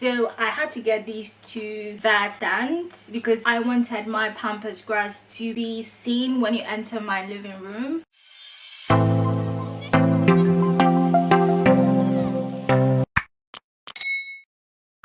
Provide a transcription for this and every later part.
So I had to get these two vase stands because I wanted my Pampass grass to be seen when you enter my living room.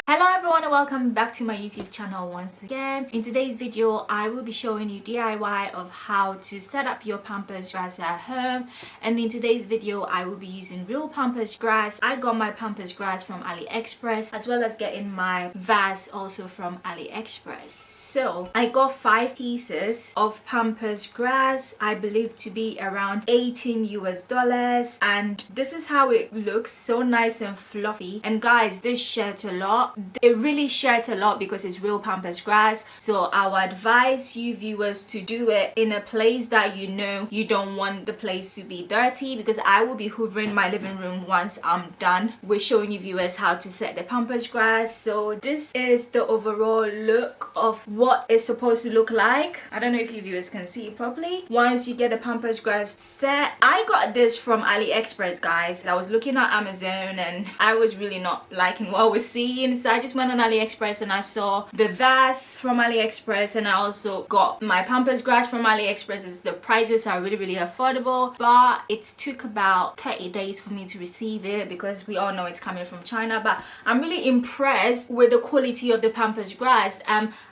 Hello everyone and welcome back to my YouTube channel once again. In today's video I will be showing you DIY of how to set up your Pampass grass at home, and in today's video I will be using real Pampass grass. I got my Pampass grass from AliExpress as well as getting my vase also from AliExpress. So I got 5 pieces of Pampass grass, I believe to be around $18 and this is how it looks, so nice and fluffy. And guys, this sheds a lot. It really sheds a lot because it's real Pampass grass. So I would advise you viewers to do it in a place that you know you don't want the place to be dirty, because I will be hoovering my living room once I'm done with showing you viewers how to set the Pampass grass. So this is the overall look of what it's supposed to look like. I don't know if you viewers can see it properly. Once you get the Pampass grass set, I got this from AliExpress, guys. I was looking at Amazon and I was really not liking what I was seeing, so I just went on AliExpress and I saw the vase from AliExpress, and I also got my Pampass grass from AliExpress. The prices are really affordable, but it took about 30 days for me to receive it because we all know it's coming from China. But I'm really impressed with the quality of the Pampass grass.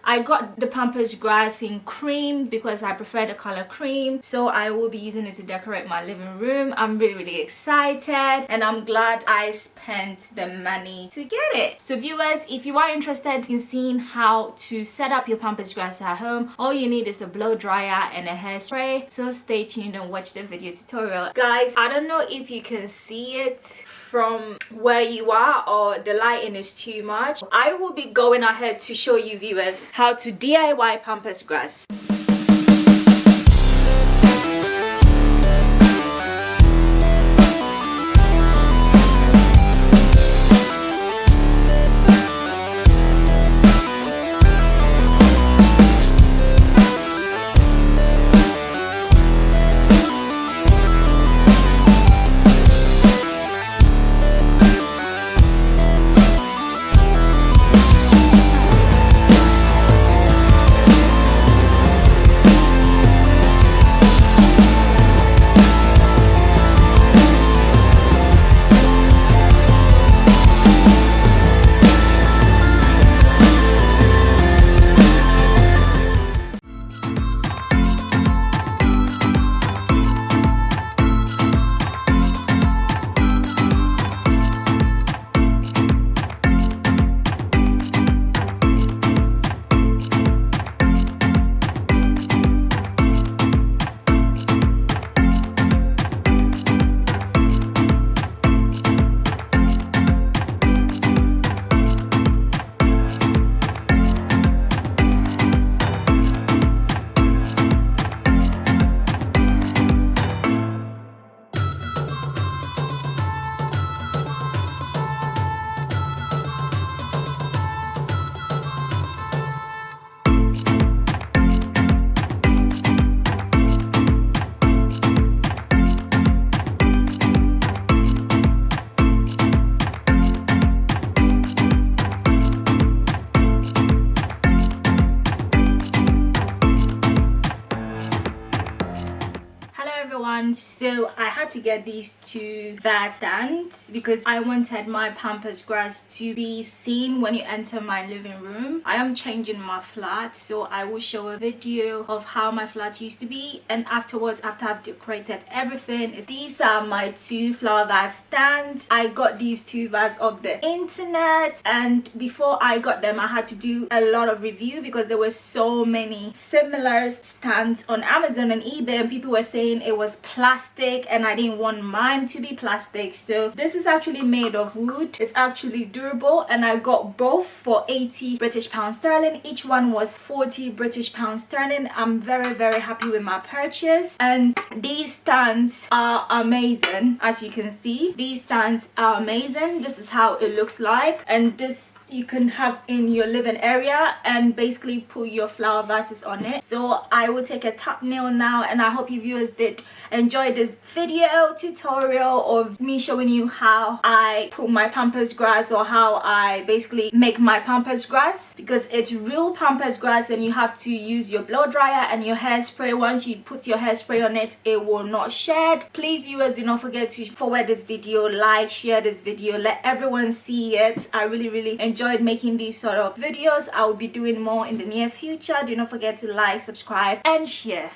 I got the Pampass grass in cream because I prefer the color cream, so I will be using it to decorate my living room. I'm really excited and I'm glad I spent the money to get it. So viewers, if you are interested in seeing how to set up your Pampass grass at home, all you need is a blow dryer and a hairspray. So stay tuned and watch the video tutorial. Guys, I don't know if you can see it from where you are or the lighting is too much. I will be going ahead to show you viewers how to DIY Pampass grass. So I had to get these two vase stands because I wanted my Pampass grass to be seen when you enter my living room. I am changing my flat, so I will show a video of how my flat used to be, and afterwards, after I've decorated everything, these are my two flower vase stands. I got these two vases off the internet, and before I got them I had to do a lot of review because there were so many similar stands on Amazon and eBay, and people were saying it was plastic and I didn't want mine to be plastic. So this is actually made of wood. It's actually durable, and I got both for 80 British pounds sterling. Each one was 40 British pounds sterling. I'm very happy with my purchase, and these stands are amazing. As you can see, these stands are amazing. This is how it looks like, and this you can have in your living area and basically put your flower vases on it. So I will take a thumbnail now, and I hope you viewers did enjoy this video tutorial of me showing you how I put my pampas grass, or how I basically make my pampas grass, because it's real pampas grass and you have to use your blow dryer and your hairspray. Once you put your hairspray on it, it will not shed. Please viewers, do not forget to forward this video, like, share this video, let everyone see it. I really enjoyed making these sort of videos. I will be doing more in the near future. Do not forget to like, subscribe and share.